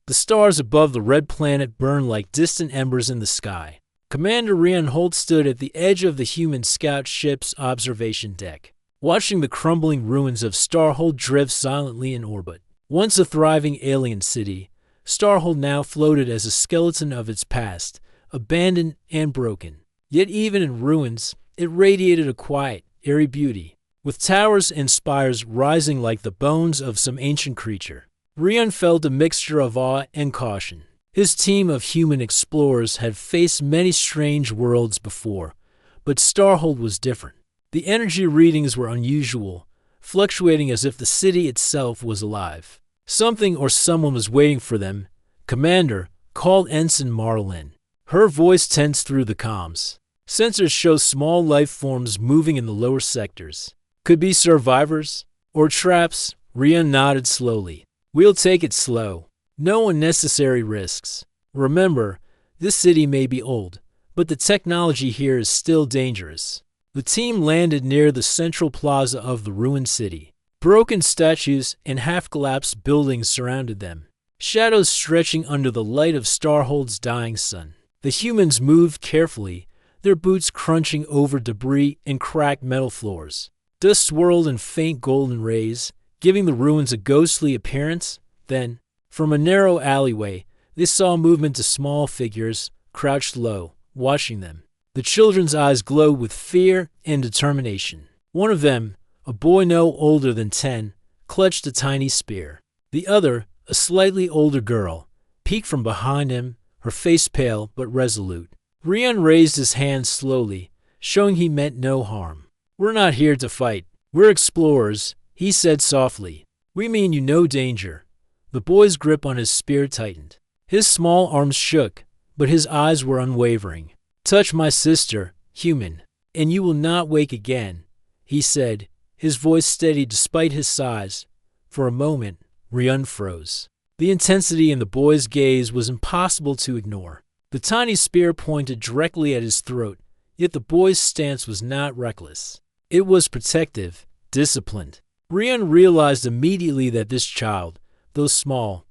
The stars above the red planet burned like distant embers in the sky. Commander Rian Holt stood at the edge of the human scout ship's observation deck, watching the crumbling ruins of Starhold drift silently in orbit. Once a thriving alien city, Starhold now floated as a skeleton of its past, abandoned and broken. Yet even in ruins, it radiated a quiet, airy beauty, with towers and spires rising like the bones of some ancient creature. Rian felt a mixture of awe and caution. His team of human explorers had faced many strange worlds before, but Starhold was different. The energy readings were unusual, fluctuating as if the city itself was alive. Something or someone was waiting for them. "Commander," called Ensign Marlin. Her voice tensed through the comms. Sensors show small life forms moving in the lower sectors. Could be survivors or traps. Rian nodded slowly. "We'll take it slow. No unnecessary risks. Remember, this city may be old, but the technology here is still dangerous." The team landed near the central plaza of the ruined city. Broken statues and half-collapsed buildings surrounded them, shadows stretching under the light of Starhold's dying sun. The humans moved carefully, their boots crunching over debris and cracked metal floors. Dust swirled in faint golden rays, giving the ruins a ghostly appearance. Then, from a narrow alleyway, they saw movement of small figures, crouched low, watching them. The children's eyes glowed with fear and determination. One of them, a boy no older than 10, clutched a tiny spear. The other, a slightly older girl, peeked from behind him, her face pale but resolute. Rian raised his hand slowly, showing he meant no harm. "We're not here to fight. We're explorers," he said softly. "We mean you no danger." The boy's grip on his spear tightened. His small arms shook, but his eyes were unwavering. "Touch my sister, human, and you will not wake again," he said, his voice steady despite his size. For a moment, Rian froze. The intensity in the boy's gaze was impossible to ignore. The tiny spear pointed directly at his throat, yet the boy's stance was not reckless. It was protective, disciplined. Rian realized immediately that this child, though small,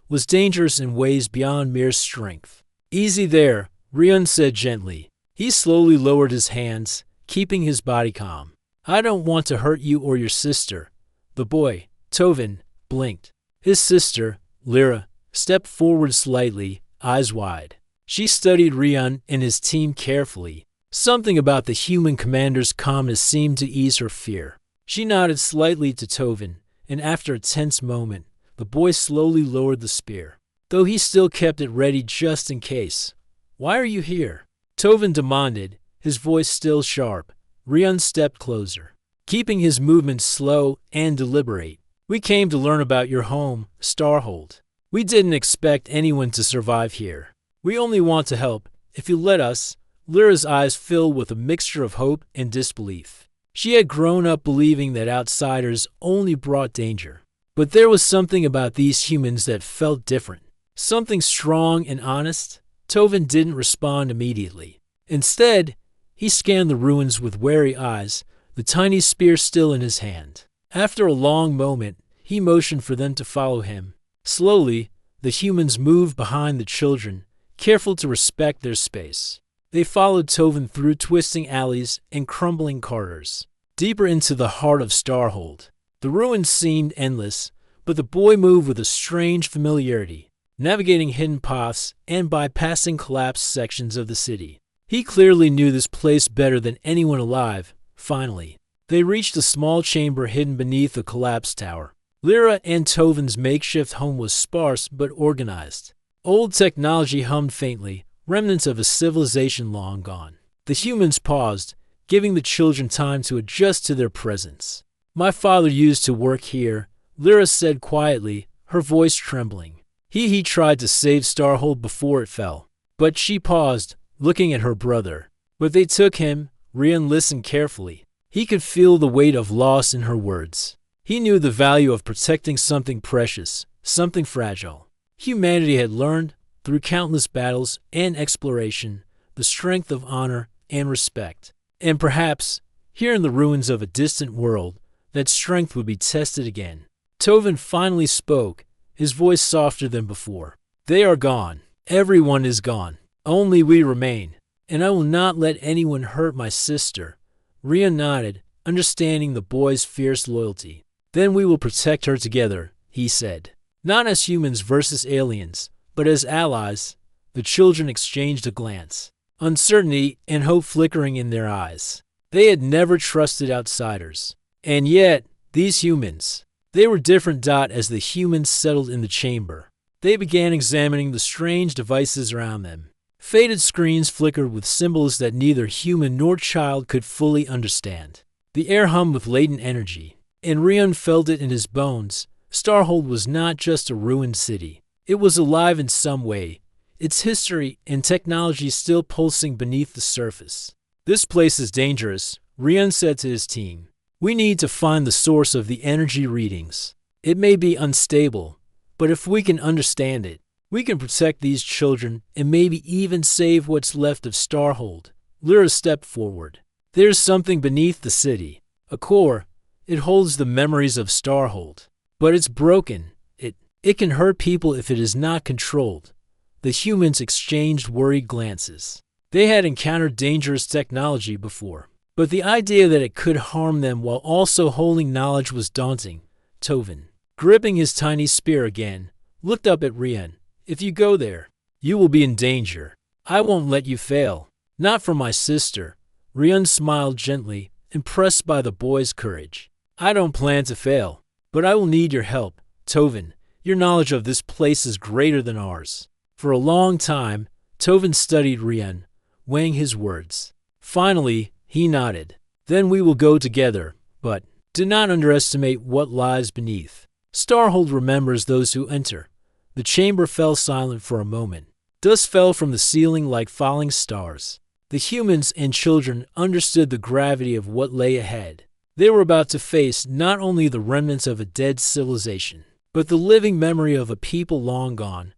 was dangerous in ways beyond mere strength. "Easy there," Rian said gently. He slowly lowered his hands, keeping his body calm. "I don't want to hurt you or your sister." The boy, Tovin, blinked. His sister, Lyra, stepped forward slightly, eyes wide. She studied Rian and his team carefully. Something about the human commander's calmness seemed to ease her fear. She nodded slightly to Tovin, and after a tense moment, the boy slowly lowered the spear, though he still kept it ready just in case. "Why are you here?" Tovin demanded, his voice still sharp. Rian stepped closer, keeping his movements slow and deliberate. "We came to learn about your home, Starhold. We didn't expect anyone to survive here. We only want to help, if you let us." Lyra's eyes filled with a mixture of hope and disbelief. She had grown up believing that outsiders only brought danger. But there was something about these humans that felt different. Something strong and honest. Tovin didn't respond immediately. Instead, he scanned the ruins with wary eyes, the tiny spear still in his hand. After a long moment, he motioned for them to follow him. Slowly, the humans moved behind the children, careful to respect their space. They followed Tovin through twisting alleys and crumbling corridors, deeper into the heart of Starhold. The ruins seemed endless, but the boy moved with a strange familiarity, navigating hidden paths and bypassing collapsed sections of the city. He clearly knew this place better than anyone alive. Finally, they reached a small chamber hidden beneath a collapsed tower. Lyra and Tovin's makeshift home was sparse but organized. Old technology hummed faintly, remnants of a civilization long gone. The humans paused, giving the children time to adjust to their presence. "My father used to work here," Lyra said quietly, her voice trembling. He tried to save Starhold before it fell." But she paused, looking at her brother. "But they took him." Rian listened carefully. He could feel the weight of loss in her words. He knew the value of protecting something precious, something fragile. Humanity had learned, through countless battles and exploration, the strength of honor and respect. And perhaps, here in the ruins of a distant world, that strength would be tested again. Tovin finally spoke, his voice softer than before. They are gone. Everyone is gone. Only we remain. And I will not let anyone hurt my sister. Rian nodded, understanding the boy's fierce loyalty. Then we will protect her together, he said. Not as humans versus aliens, but as allies. The children exchanged a glance, uncertainty and hope flickering in their eyes. They had never trusted outsiders. And yet, these humans, they were different. As the humans settled in the chamber, they began examining the strange devices around them. Faded screens flickered with symbols that neither human nor child could fully understand. The air hummed with latent energy, and Rian felt it in his bones. Starhold was not just a ruined city. It was alive in some way, its history and technology still pulsing beneath the surface. This place is dangerous, Rian said to his team. We need to find the source of the energy readings. It may be unstable, but if we can understand it, we can protect these children and maybe even save what's left of Starhold. Lyra stepped forward. There's something beneath the city. A core. It holds the memories of Starhold. But it's broken. It can hurt people if it is not controlled. The humans exchanged worried glances. They had encountered dangerous technology before, but the idea that it could harm them while also holding knowledge was daunting. Tovin, gripping his tiny spear again, looked up at Rian. If you go there, you will be in danger. I won't let you fail. Not for my sister. Rian smiled gently, impressed by the boy's courage. I don't plan to fail, but I will need your help. Tovin, your knowledge of this place is greater than ours. For a long time, Tovin studied Rian, weighing his words. Finally, he nodded. Then we will go together, but do not underestimate what lies beneath. Starhold remembers those who enter. The chamber fell silent for a moment. Dust fell from the ceiling like falling stars. The humans and children understood the gravity of what lay ahead. They were about to face not only the remnants of a dead civilization, but the living memory of a people long gone.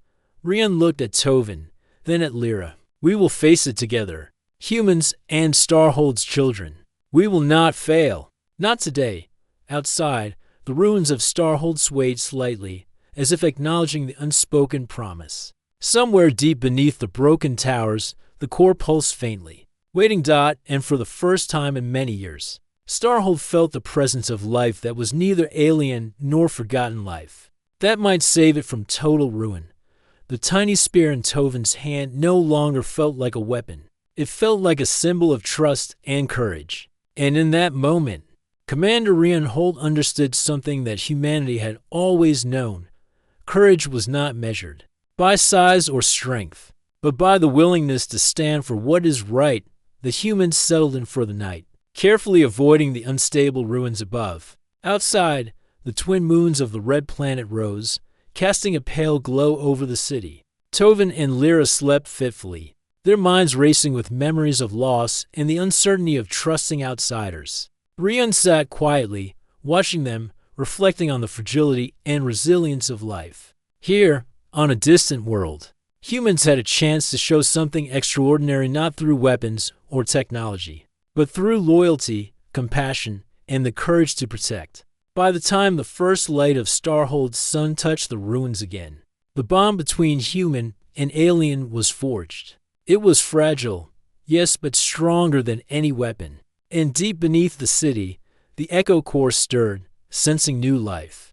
Rian looked at Tovin, then at Lyra. We will face it together. Humans and Starhold's children. We will not fail. Not today. Outside, the ruins of Starhold swayed slightly, as if acknowledging the unspoken promise. Somewhere deep beneath the broken towers, the core pulsed faintly. Waiting. And for the first time in many years, Starhold felt the presence of life that was neither alien nor forgotten life. That might save it from total ruin. The tiny spear in Tovin's hand no longer felt like a weapon. It felt like a symbol of trust and courage. And in that moment, Commander Rian Holt understood something that humanity had always known. Courage was not measured by size or strength, but by the willingness to stand for what is right. The humans settled in for the night, carefully avoiding the unstable ruins above. Outside, the twin moons of the red planet rose, casting a pale glow over the city. Tovin and Lyra slept fitfully, their minds racing with memories of loss and the uncertainty of trusting outsiders. Rian sat quietly, watching them, reflecting on the fragility and resilience of life. Here, on a distant world, humans had a chance to show something extraordinary not through weapons or technology, but through loyalty, compassion, and the courage to protect. By the time the first light of Starhold's sun touched the ruins again, the bond between human and alien was forged. It was fragile, yes, but stronger than any weapon. And deep beneath the city, the echo core stirred, sensing new life.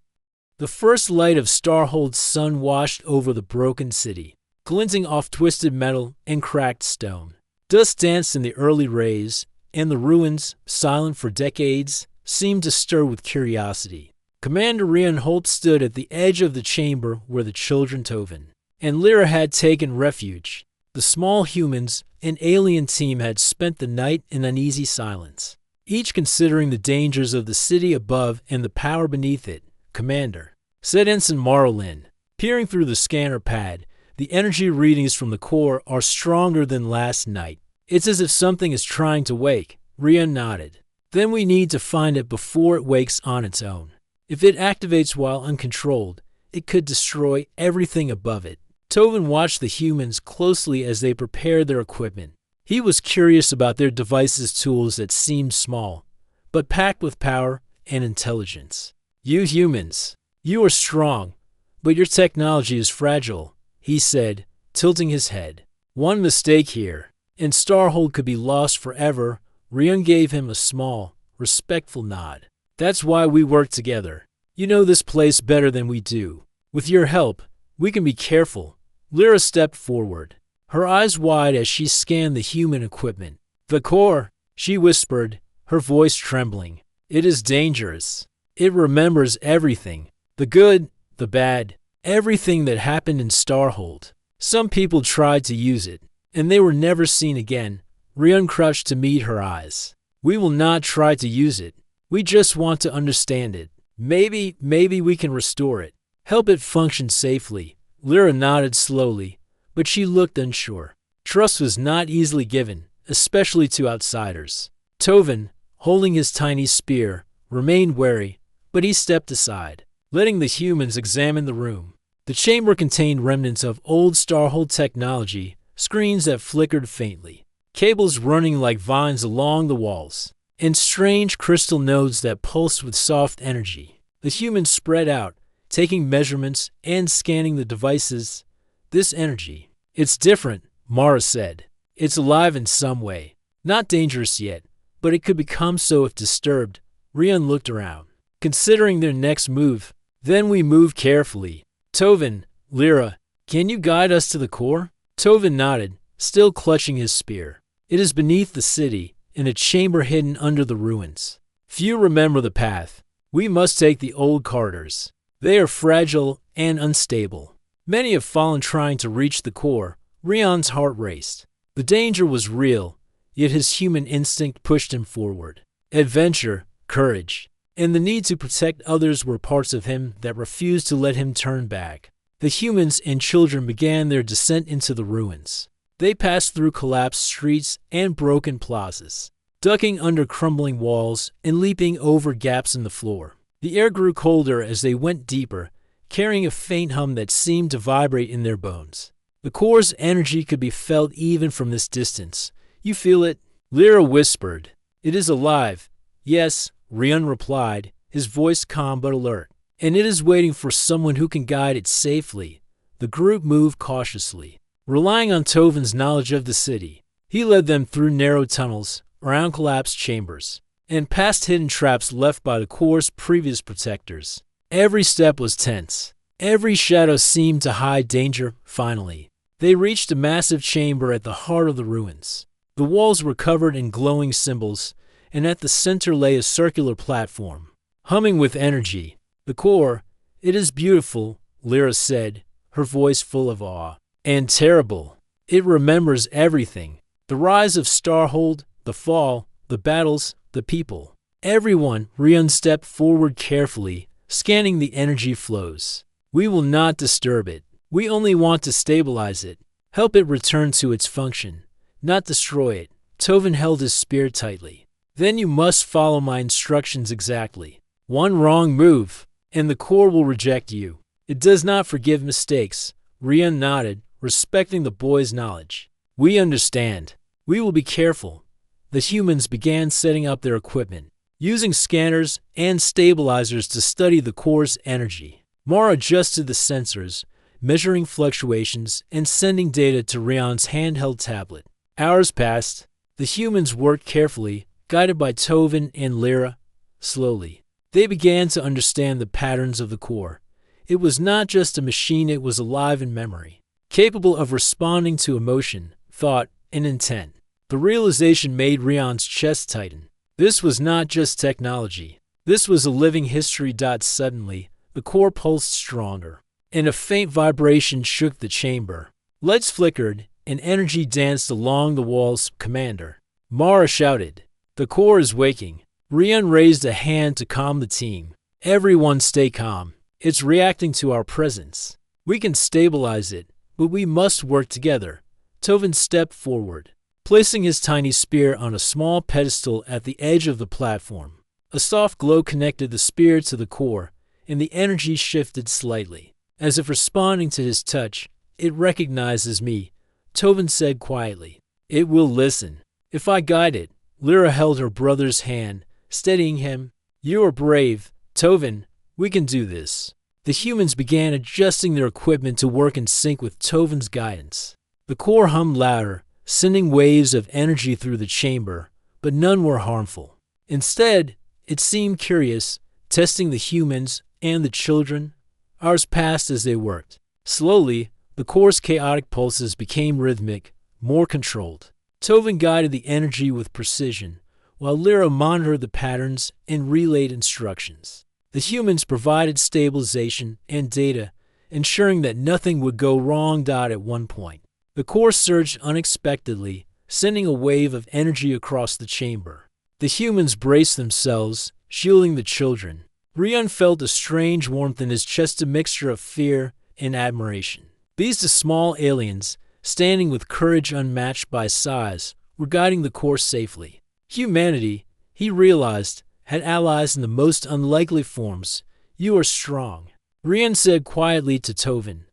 The first light of Starhold's sun washed over the broken city, glinting off twisted metal and cracked stone. Dust danced in the early rays, and the ruins, silent for decades, seemed to stir with curiosity. Commander Rian Holt stood at the edge of the chamber where the children Tovin and Lyra had taken refuge. The small humans and alien team had spent the night in uneasy silence, each considering the dangers of the city above and the power beneath it. Commander, said Ensign Marlin, peering through the scanner pad, the energy readings from the core are stronger than last night. It's as if something is trying to wake. Rian nodded. Then we need to find it before it wakes on its own. If it activates while uncontrolled, it could destroy everything above it. Tovin watched the humans closely as they prepared their equipment. He was curious about their devices' tools that seemed small, but packed with power and intelligence. You humans, you are strong, but your technology is fragile, he said, tilting his head. One mistake here, and Starhold could be lost forever. Rian gave him a small, respectful nod. That's why we work together. You know this place better than we do. With your help, we can be careful. Lyra stepped forward, her eyes wide as she scanned the human equipment. The core, she whispered, her voice trembling. It is dangerous. It remembers everything. The good, the bad, everything that happened in Starhold. Some people tried to use it, and they were never seen again. Rian crouched to meet her eyes. We will not try to use it. We just want to understand it. Maybe we can restore it. Help it function safely. Lyra nodded slowly, but she looked unsure. Trust was not easily given, especially to outsiders. Tovin, holding his tiny spear, remained wary, but he stepped aside, letting the humans examine the room. The chamber contained remnants of old Starhold technology, screens that flickered faintly, cables running like vines along the walls, and strange crystal nodes that pulsed with soft energy. The humans spread out, taking measurements and scanning the devices. This energy, it's different, Mara said. It's alive in some way. Not dangerous yet, but it could become so if disturbed. Rian looked around, considering their next move. Then we move carefully. Tovin, Lyra, can you guide us to the core? Tovin nodded, still clutching his spear. It is beneath the city, in a chamber hidden under the ruins. Few remember the path. We must take the old corridors. They are fragile and unstable. Many have fallen trying to reach the core. Rian's heart raced. The danger was real, yet his human instinct pushed him forward. Adventure, courage, and the need to protect others were parts of him that refused to let him turn back. The humans and children began their descent into the ruins. They passed through collapsed streets and broken plazas, ducking under crumbling walls and leaping over gaps in the floor. The air grew colder as they went deeper, carrying a faint hum that seemed to vibrate in their bones. The core's energy could be felt even from this distance. You feel it? Lyra whispered. It is alive. Yes, Rian replied, his voice calm but alert. And it is waiting for someone who can guide it safely. The group moved cautiously, relying on Tovin's knowledge of the city. He led them through narrow tunnels, around collapsed chambers, and past hidden traps left by the core's previous protectors. Every step was tense. Every shadow seemed to hide danger. Finally, they reached a massive chamber at the heart of the ruins. The walls were covered in glowing symbols, and at the center lay a circular platform, humming with energy. The core, it is beautiful, Lyra said, her voice full of awe. And terrible. It remembers everything. The rise of Starhold, the fall, the battles, the people. Everyone. Rian stepped forward carefully, scanning the energy flows. We will not disturb it. We only want to stabilize it. Help it return to its function, not destroy it. Tovin held his spear tightly. Then you must follow my instructions exactly. One wrong move, and the core will reject you. It does not forgive mistakes. Rian nodded, respecting the boy's knowledge. We understand. We will be careful. The humans began setting up their equipment, using scanners and stabilizers to study the core's energy. Mara adjusted the sensors, measuring fluctuations and sending data to Rian's handheld tablet. Hours passed. The humans worked carefully, guided by Tovin and Lyra. Slowly, they began to understand the patterns of the core. It was not just a machine, it was alive in memory, capable of responding to emotion, thought, and intent. The realization made Rian's chest tighten. This was not just technology. This was a living history. Suddenly, the core pulsed stronger, and a faint vibration shook the chamber. Lights flickered, and energy danced along the walls. Commander, Mara shouted. The core is waking. Rian raised a hand to calm the team. Everyone stay calm. It's reacting to our presence. We can stabilize it, but we must work together. Tovin stepped forward, placing his tiny spear on a small pedestal at the edge of the platform. A soft glow connected the spear to the core, and the energy shifted slightly. As if responding to his touch, it recognizes me, Tovin said quietly. It will listen. If I guide it. Lyra held her brother's hand, steadying him. You are brave, Tovin. We can do this. The humans began adjusting their equipment to work in sync with Tovin's guidance. The core hummed louder, sending waves of energy through the chamber, but none were harmful. Instead, it seemed curious, testing the humans and the children. Hours passed as they worked. Slowly, the core's chaotic pulses became rhythmic, more controlled. Tovin guided the energy with precision, while Lyra monitored the patterns and relayed instructions. The humans provided stabilization and data, ensuring that nothing would go wrong. At one point, the core surged unexpectedly, sending a wave of energy across the chamber. The humans braced themselves, shielding the children. Rian felt a strange warmth in his chest, a mixture of fear and admiration. These small aliens, standing with courage unmatched by size, were guiding the core safely. Humanity, he realized, had allies in the most unlikely forms. You are strong, Rian said quietly to Tovin,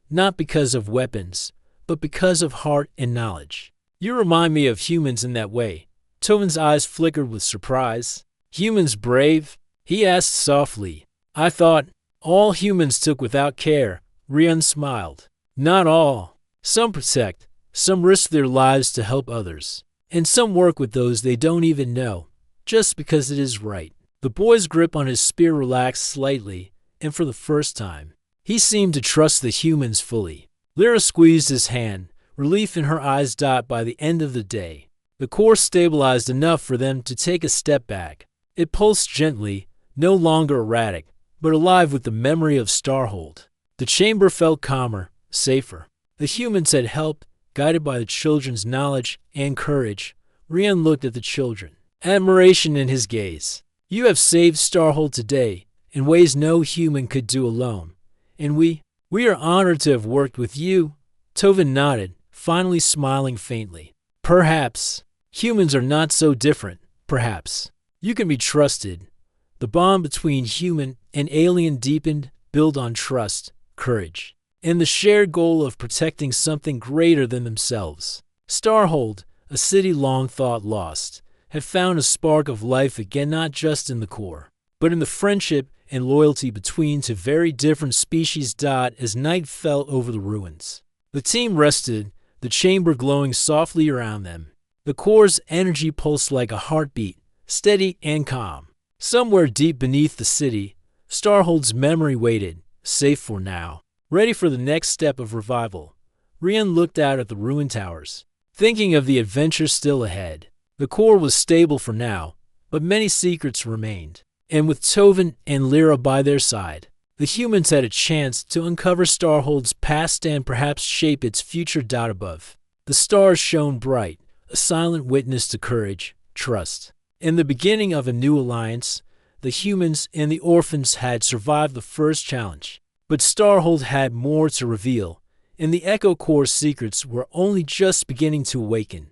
not because of weapons, but because of heart and knowledge. You remind me of humans in that way. Tovin's eyes flickered with surprise. Humans brave? He asked softly. I thought all humans took without care. Rian smiled. Not all. Some protect, some risk their lives to help others, and some work with those they don't even know, just because it is right. The boy's grip on his spear relaxed slightly, and for the first time, he seemed to trust the humans fully. Lyra squeezed his hand, relief in her eyes. By the end of the day, the core stabilized enough for them to take a step back. It pulsed gently, no longer erratic, but alive with the memory of Starhold. The chamber felt calmer, safer. The humans had helped, guided by the children's knowledge and courage. Rian looked at the children, admiration in his gaze. You have saved Starhold today in ways no human could do alone, and we are honored to have worked with you. Tovin nodded, finally smiling faintly. Perhaps humans are not so different. Perhaps you can be trusted. The bond between human and alien deepened, built on trust, courage, and the shared goal of protecting something greater than themselves. Starhold, a city long thought lost, had found a spark of life again, not just in the core, but in the friendship and loyalty between two very different species. As night fell over the ruins, the team rested, the chamber glowing softly around them. The core's energy pulsed like a heartbeat, steady and calm. Somewhere deep beneath the city, Starhold's memory waited, safe for now, ready for the next step of revival. Rian looked out at the ruined towers, thinking of the adventure still ahead. The core was stable for now, but many secrets remained. And with Tovin and Lyra by their side, the humans had a chance to uncover Starhold's past and perhaps shape its future. Above, the stars shone bright, a silent witness to courage, trust. In the beginning of a new alliance, the humans and the orphans had survived the first challenge. But Starhold had more to reveal, and the Echo Core's secrets were only just beginning to awaken.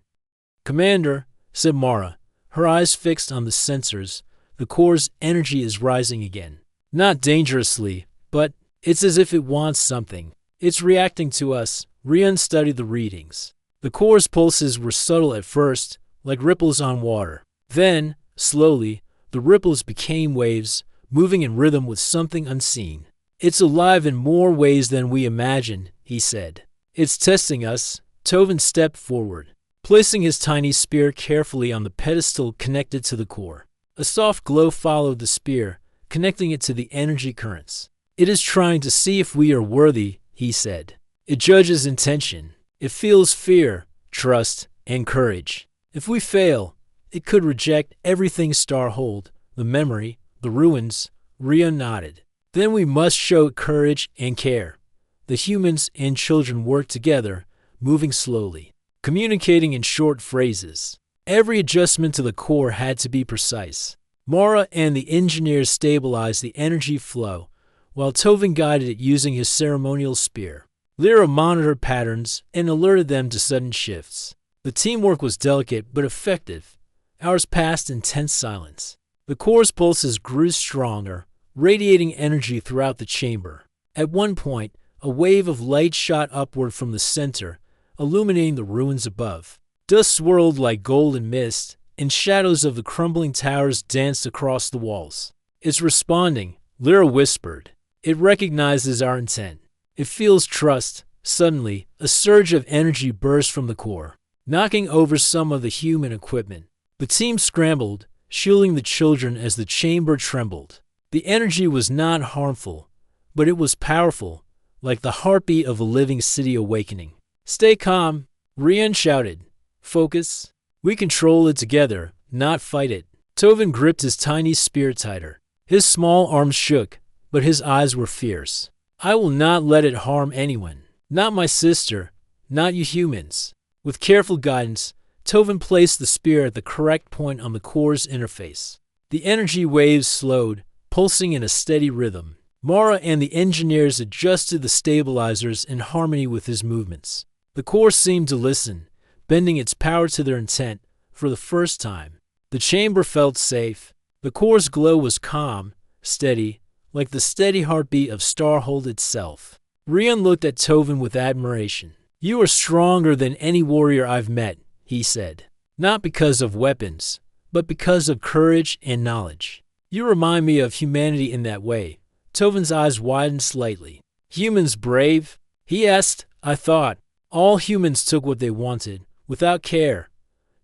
Commander, said Mara, her eyes fixed on the sensors, the core's energy is rising again. Not dangerously, but it's as if it wants something. It's reacting to us. Rian studied the readings. The core's pulses were subtle at first, like ripples on water. Then, slowly, the ripples became waves, moving in rhythm with something unseen. It's alive in more ways than we imagined, he said. It's testing us. Tovin stepped forward, placing his tiny spear carefully on the pedestal connected to the core. A soft glow followed the spear, connecting it to the energy currents. It is trying to see if we are worthy, he said. It judges intention. It feels fear, trust, and courage. If we fail, it could reject everything Starhold, the memory, the ruins. Rian nodded. Then we must show courage and care. The humans and children worked together, moving slowly, communicating in short phrases. Every adjustment to the core had to be precise. Mara and the engineers stabilized the energy flow, while Tovin guided it using his ceremonial spear. Lyra monitored patterns and alerted them to sudden shifts. The teamwork was delicate but effective. Hours passed in tense silence. The core's pulses grew stronger, radiating energy throughout the chamber. At one point, a wave of light shot upward from the center, illuminating the ruins above. Dust swirled like golden mist, and shadows of the crumbling towers danced across the walls. It's responding, Lyra whispered. It recognizes our intent. It feels trust. Suddenly, a surge of energy burst from the core, knocking over some of the human equipment. The team scrambled, shielding the children as the chamber trembled. The energy was not harmful, but it was powerful, like the heartbeat of a living city awakening. "Stay calm," Rian shouted. "Focus. We control it together, not fight it." Tovin gripped his tiny spear tighter. His small arms shook, but his eyes were fierce. "I will not let it harm anyone. Not my sister, not you humans." With careful guidance, Tovin placed the spear at the correct point on the core's interface. The energy waves slowed, pulsing in a steady rhythm. Mara and the engineers adjusted the stabilizers in harmony with his movements. The core seemed to listen, bending its power to their intent for the first time. The chamber felt safe. The core's glow was calm, steady, like the steady heartbeat of Starhold itself. Rian looked at Tovin with admiration. "You are stronger than any warrior I've met," he said. "Not because of weapons, but because of courage and knowledge. You remind me of humanity in that way." Tovin's eyes widened slightly. "Humans brave?" he asked. "I thought all humans took what they wanted, without care."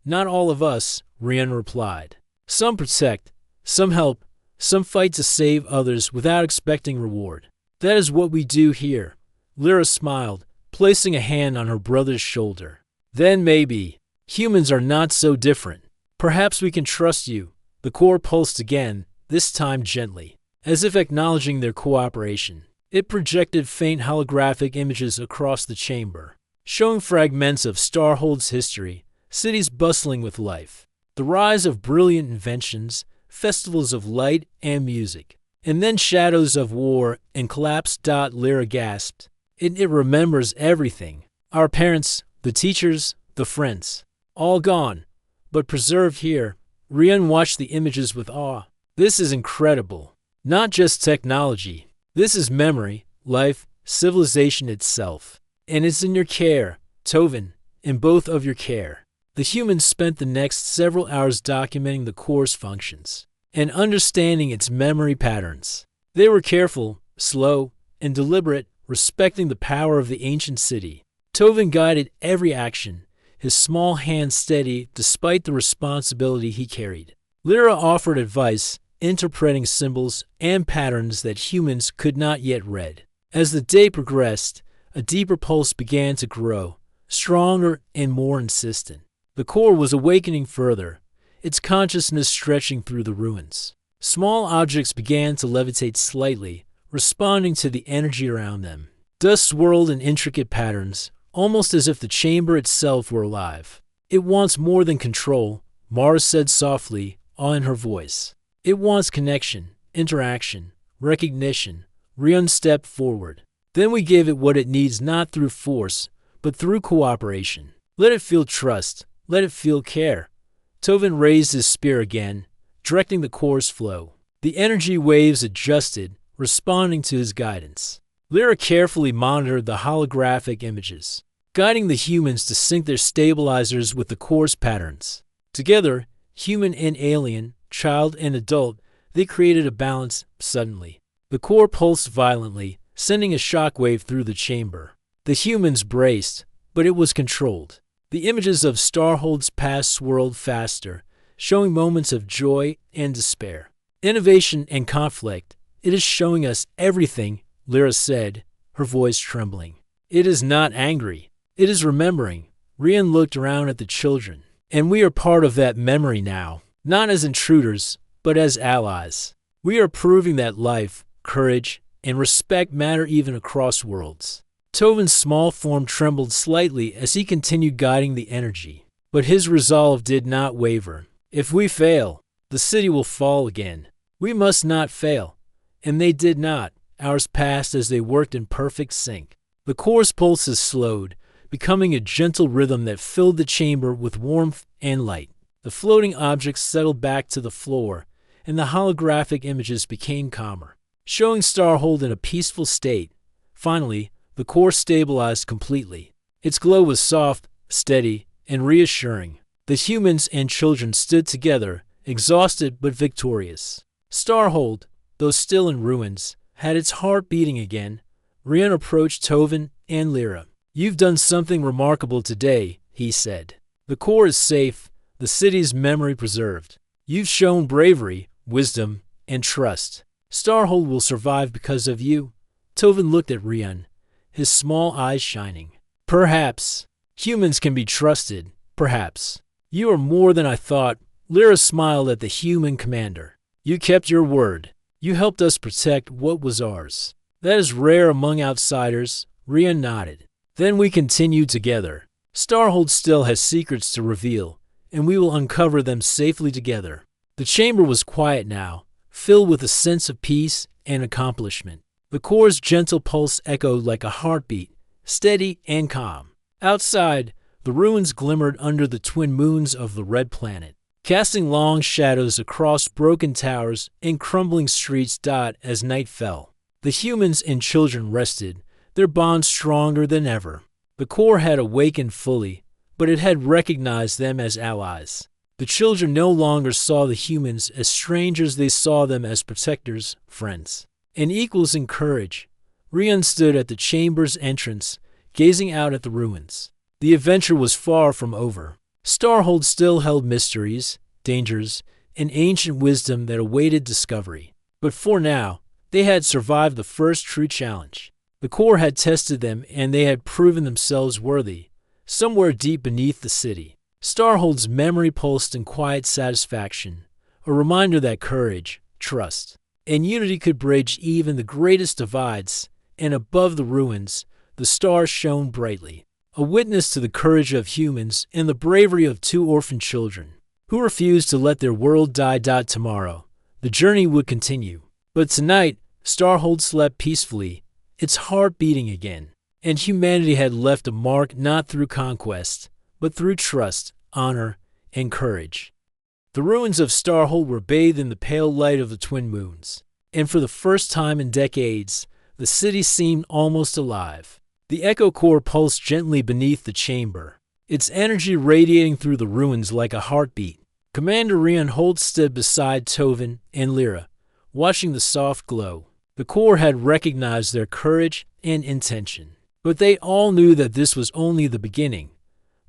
"Not all of us," Rian replied. "Some protect, some help, some fight to save others without expecting reward. That is what we do here." Lyra smiled, placing a hand on her brother's shoulder. "Then maybe humans are not so different. Perhaps we can trust you." The core pulsed again, this time gently, as if acknowledging their cooperation. It projected faint holographic images across the chamber, showing fragments of Starhold's history, cities bustling with life, the rise of brilliant inventions, festivals of light and music, and then shadows of war and collapse. Lyra gasped. It remembers everything. Our parents, the teachers, the friends. All gone, but preserved here. Rian watched the images with awe. "This is incredible. Not just technology. This is memory, life, civilization itself. And it's in your care, Tovin, in both of your care." The humans spent the next several hours documenting the core's functions and understanding its memory patterns. They were careful, slow, and deliberate, respecting the power of the ancient city. Tovin guided every action, his small hand steady despite the responsibility he carried. Lyra offered advice, interpreting symbols and patterns that humans could not yet read. As the day progressed, a deeper pulse began to grow, stronger and more insistent. The core was awakening further, its consciousness stretching through the ruins. Small objects began to levitate slightly, responding to the energy around them. Dust swirled in intricate patterns, almost as if the chamber itself were alive. "It wants more than control," Mara said softly, awe in her voice. "It wants connection, interaction, recognition." Rian stepped forward. "Then we give it what it needs, not through force, but through cooperation. Let it feel trust. Let it feel care." Tovin raised his spear again, directing the core's flow. The energy waves adjusted, responding to his guidance. Lyra carefully monitored the holographic images, guiding the humans to sync their stabilizers with the core's patterns. Together, human and alien, child and adult, they created a balance. Suddenly, the core pulsed violently, sending a shockwave through the chamber. The humans braced, but it was controlled. The images of Starhold's past swirled faster, showing moments of joy and despair. "Innovation and conflict. It is showing us everything," Lyra said, her voice trembling. "It is not angry. It is remembering." Rian looked around at the children. "And we are part of that memory now, not as intruders, but as allies. We are proving that life, courage, and respect matter even across worlds." Tovin's small form trembled slightly as he continued guiding the energy, but his resolve did not waver. "If we fail, the city will fall again. We must not fail." And they did not. Hours passed as they worked in perfect sync. The core's pulses slowed, becoming a gentle rhythm that filled the chamber with warmth and light. The floating objects settled back to the floor, and the holographic images became calmer, showing Starhold in a peaceful state. Finally, the core stabilized completely. Its glow was soft, steady, and reassuring. The humans and children stood together, exhausted but victorious. Starhold, though still in ruins, had its heart beating again. Rian approached Tovin and Lyra. "You've done something remarkable today," he said. "The core is safe, the city's memory preserved. You've shown bravery, wisdom, and trust. Starhold will survive because of you." Tovin looked at Rian, his small eyes shining. "Perhaps. Humans can be trusted. Perhaps. You are more than I thought." Lyra smiled at the human commander. "You kept your word. You helped us protect what was ours. That is rare among outsiders." Rian nodded. "Then we continue together. Starhold still has secrets to reveal, and we will uncover them safely together." The chamber was quiet now, filled with a sense of peace and accomplishment. The core's gentle pulse echoed like a heartbeat, steady and calm. Outside, the ruins glimmered under the twin moons of the red planet, casting long shadows across broken towers and crumbling streets as night fell. The humans and children rested, their bond stronger than ever. The core had awakened fully, but it had recognized them as allies. The children no longer saw the humans as strangers, they saw them as protectors, friends, and equals in courage. Rian stood at the chamber's entrance, gazing out at the ruins. The adventure was far from over. Starhold still held mysteries, dangers, and ancient wisdom that awaited discovery. But for now, they had survived the first true challenge. The core had tested them, and they had proven themselves worthy. Somewhere deep beneath the city, Starhold's memory pulsed in quiet satisfaction, a reminder that courage, trust, and unity could bridge even the greatest divides. And above the ruins, the stars shone brightly, a witness to the courage of humans and the bravery of two orphan children who refused to let their world die. Tomorrow, the journey would continue. But tonight, Starhold slept peacefully, its heart beating again, and humanity had left a mark not through conquest, but through trust, honor, and courage. The ruins of Starhold were bathed in the pale light of the twin moons, and for the first time in decades, the city seemed almost alive. The echo core pulsed gently beneath the chamber, its energy radiating through the ruins like a heartbeat. Commander Rian Holt stood beside Tovin and Lyra, watching the soft glow. The core had recognized their courage and intention, but they all knew that this was only the beginning.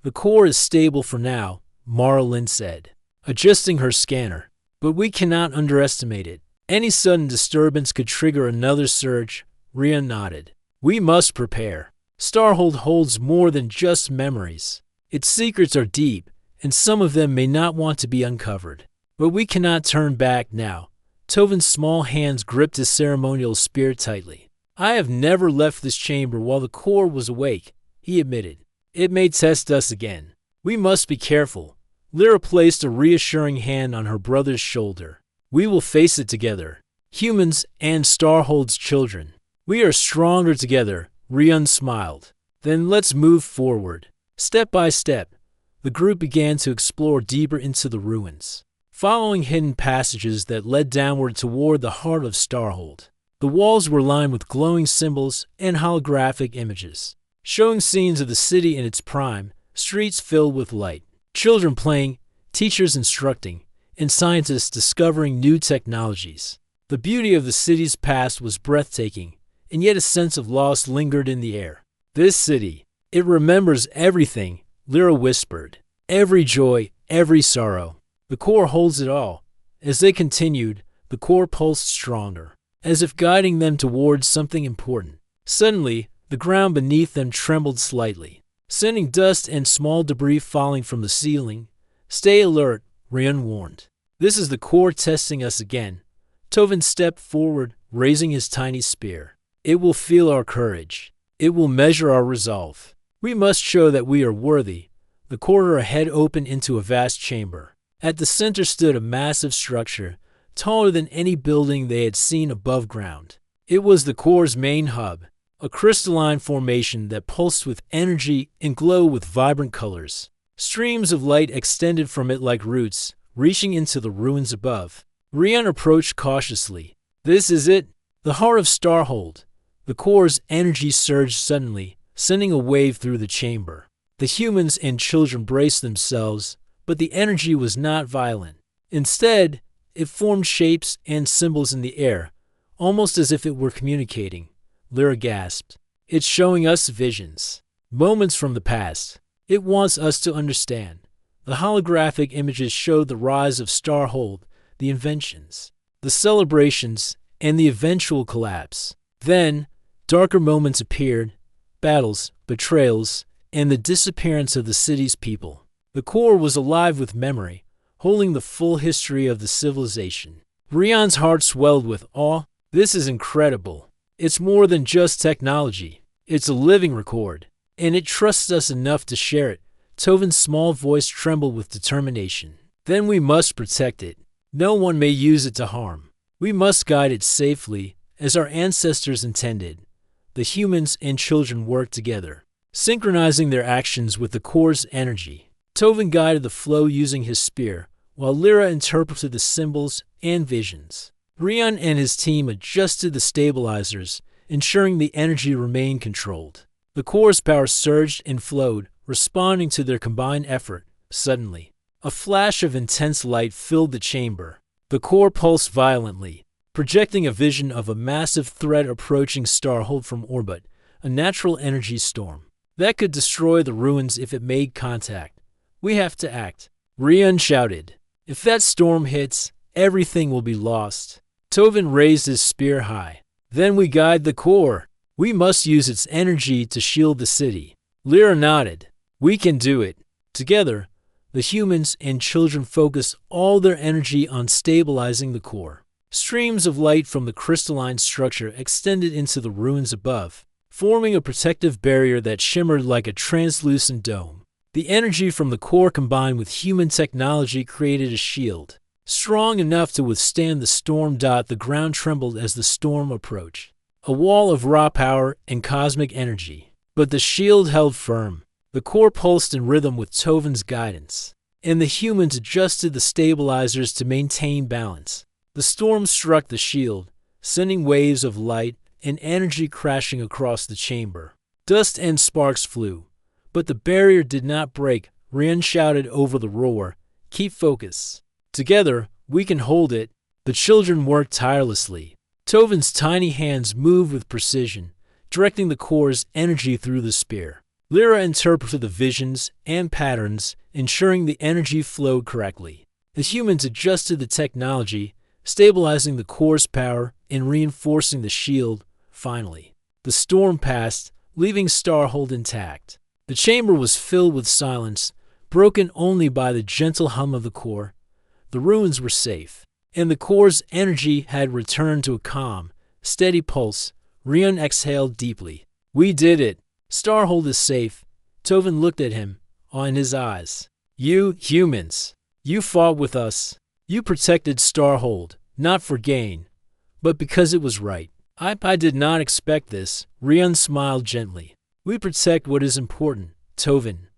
"The core is stable for now," Marlin said, adjusting her scanner, "but we cannot underestimate it. Any sudden disturbance could trigger another surge." Rian nodded. "We must prepare. Starhold holds more than just memories. Its secrets are deep, and some of them may not want to be uncovered. But we cannot turn back now." Tovin's small hands gripped his ceremonial spear tightly. "I have never left this chamber while the core was awake," he admitted. "It may test us again. We must be careful." Lyra placed a reassuring hand on her brother's shoulder. "We will face it together, humans and Starhold's children. We are stronger together." Rian smiled. "Then let's move forward." Step by step, the group began to explore deeper into the ruins, following hidden passages that led downward toward the heart of Starhold. The walls were lined with glowing symbols and holographic images, showing scenes of the city in its prime, streets filled with light, children playing, teachers instructing, and scientists discovering new technologies. The beauty of the city's past was breathtaking, and yet a sense of loss lingered in the air. "This city, it remembers everything," Lyra whispered. "Every joy, every sorrow. The core holds it all." As they continued, the core pulsed stronger, as if guiding them towards something important. Suddenly, the ground beneath them trembled slightly, sending dust and small debris falling from the ceiling. "Stay alert," Rian warned. "This is the core testing us again." Tovin stepped forward, raising his tiny spear. "It will feel our courage. It will measure our resolve. We must show that we are worthy." The corridor ahead opened into a vast chamber. At the center stood a massive structure, taller than any building they had seen above ground. It was the core's main hub, a crystalline formation that pulsed with energy and glowed with vibrant colors. Streams of light extended from it like roots, reaching into the ruins above. Rian approached cautiously. "This is it, the heart of Starhold." The core's energy surged suddenly, sending a wave through the chamber. The humans and children braced themselves, but the energy was not violent. Instead, it formed shapes and symbols in the air, almost as if it were communicating. Lyra gasped. It's showing us visions, moments from the past. It wants us to understand. The holographic images showed the rise of Starhold, the inventions, the celebrations, and the eventual collapse. Then, darker moments appeared, battles, betrayals, and the disappearance of the city's people. The core was alive with memory, holding the full history of the civilization. Rion's heart swelled with awe. This is incredible. It's more than just technology. It's a living record, and it trusts us enough to share it. Tovin's small voice trembled with determination. Then we must protect it. No one may use it to harm. We must guide it safely, as our ancestors intended. The humans and children worked together, synchronizing their actions with the core's energy. Tovin guided the flow using his spear, while Lyra interpreted the symbols and visions. Rion and his team adjusted the stabilizers, ensuring the energy remained controlled. The core's power surged and flowed, responding to their combined effort. Suddenly, a flash of intense light filled the chamber. The core pulsed violently, projecting a vision of a massive threat approaching Starhold from orbit, a natural energy storm that could destroy the ruins if it made contact. We have to act, Rion shouted. If that storm hits, everything will be lost. Tovin raised his spear high. Then we guide the core. We must use its energy to shield the city. Lyra nodded. We can do it. Together, the humans and children focus all their energy on stabilizing the core. Streams of light from the crystalline structure extended into the ruins above, forming a protective barrier that shimmered like a translucent dome. The energy from the core combined with human technology created a shield, strong enough to withstand the storm. The ground trembled as the storm approached, a wall of raw power and cosmic energy. But the shield held firm. The core pulsed in rhythm with Tovin's guidance, and the humans adjusted the stabilizers to maintain balance. The storm struck the shield, sending waves of light and energy crashing across the chamber. Dust and sparks flew, but the barrier did not break. Rion shouted over the roar, "Keep focus. Together, we can hold it." The children worked tirelessly. Tovin's tiny hands moved with precision, directing the core's energy through the spear. Lyra interpreted the visions and patterns, ensuring the energy flowed correctly. The humans adjusted the technology, stabilizing the core's power and reinforcing the shield. Finally, the storm passed, leaving Starhold intact. The chamber was filled with silence, broken only by the gentle hum of the core. The ruins were safe, and the core's energy had returned to a calm, steady pulse. Rion exhaled deeply. We did it. Starhold is safe. Tovin looked at him, awe in his eyes. You, humans, you fought with us. You protected Starhold, not for gain, but because it was right. I did not expect this. Rion smiled gently. We protect what is important, Tovin.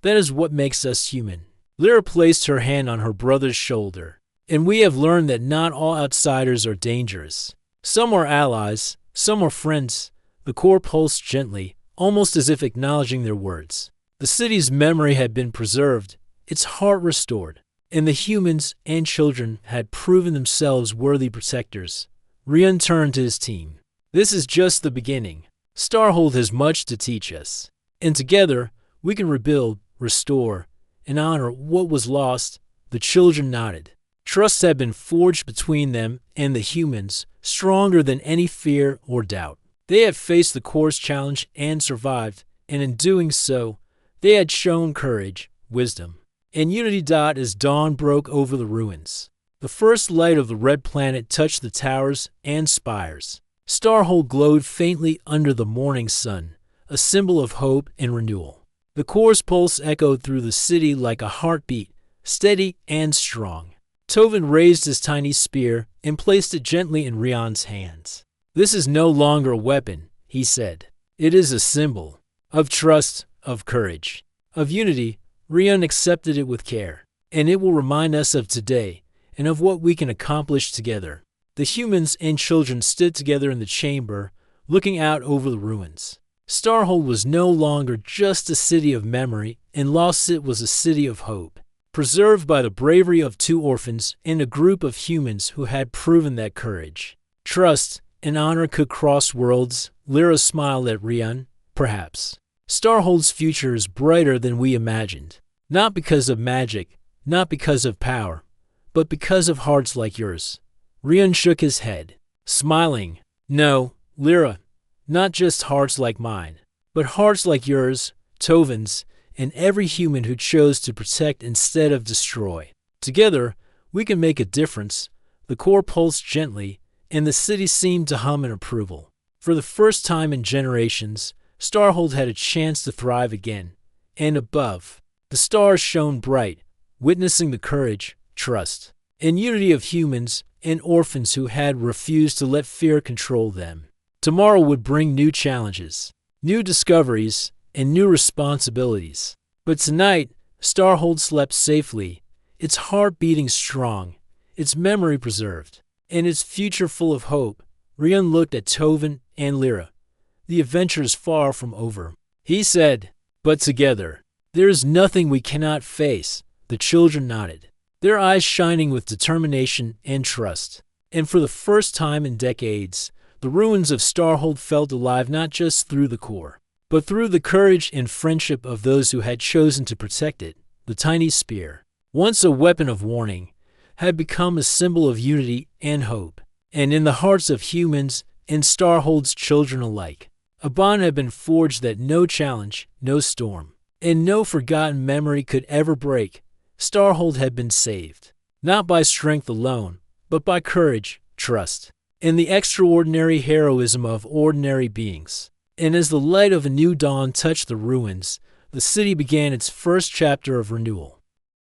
That is what makes us human. Lyra placed her hand on her brother's shoulder. And we have learned that not all outsiders are dangerous. Some are allies, some are friends. The core pulsed gently, almost as if acknowledging their words. The city's memory had been preserved, its heart restored, and the humans and children had proven themselves worthy protectors. Rion turned to his team. This is just the beginning. Starhold has much to teach us, and together we can rebuild, restore, and honor what was lost. The children nodded. Trust had been forged between them and the humans, stronger than any fear or doubt. They had faced the core's challenge and survived, and in doing so, they had shown courage, wisdom, and unity. As dawn broke over the ruins, the first light of the red planet touched the towers and spires. Starhold glowed faintly under the morning sun, a symbol of hope and renewal. The core's pulse echoed through the city like a heartbeat, steady and strong. Tovin raised his tiny spear and placed it gently in Rion's hands. This is no longer a weapon, he said. It is a symbol of trust, of courage, of unity. Rion accepted it with care, and it will remind us of today and of what we can accomplish together. The humans and children stood together in the chamber, looking out over the ruins. Starhold was no longer just a city of memory, and Lost City was a city of hope, preserved by the bravery of two orphans and a group of humans who had proven that courage, trust, An honor could cross worlds. Lyra smiled at Rian. Perhaps. Starhold's future is brighter than we imagined. Not because of magic, not because of power, but because of hearts like yours. Rian shook his head, smiling. No, Lyra, not just hearts like mine, but hearts like yours, Tovin's, and every human who chose to protect instead of destroy. Together, we can make a difference. The core pulsed gently, and the city seemed to hum in approval. For the first time in generations, Starhold had a chance to thrive again. And above, the stars shone bright, witnessing the courage, trust, and unity of humans and orphans who had refused to let fear control them. Tomorrow would bring new challenges, new discoveries, and new responsibilities. But tonight, Starhold slept safely, its heart beating strong, its memory preserved, and its future full of hope. Rian looked at Tovin and Lyra. The adventure is far from over. He said, but together, there is nothing we cannot face. The children nodded, their eyes shining with determination and trust. And for the first time in decades, the ruins of Starhold felt alive not just through the core, but through the courage and friendship of those who had chosen to protect it. The tiny spear, once a weapon of warning, had become a symbol of unity and hope. And in the hearts of humans and Starhold's children alike, a bond had been forged that no challenge, no storm, and no forgotten memory could ever break. Starhold had been saved, not by strength alone, but by courage, trust, and the extraordinary heroism of ordinary beings. And as the light of a new dawn touched the ruins, the city began its first chapter of renewal.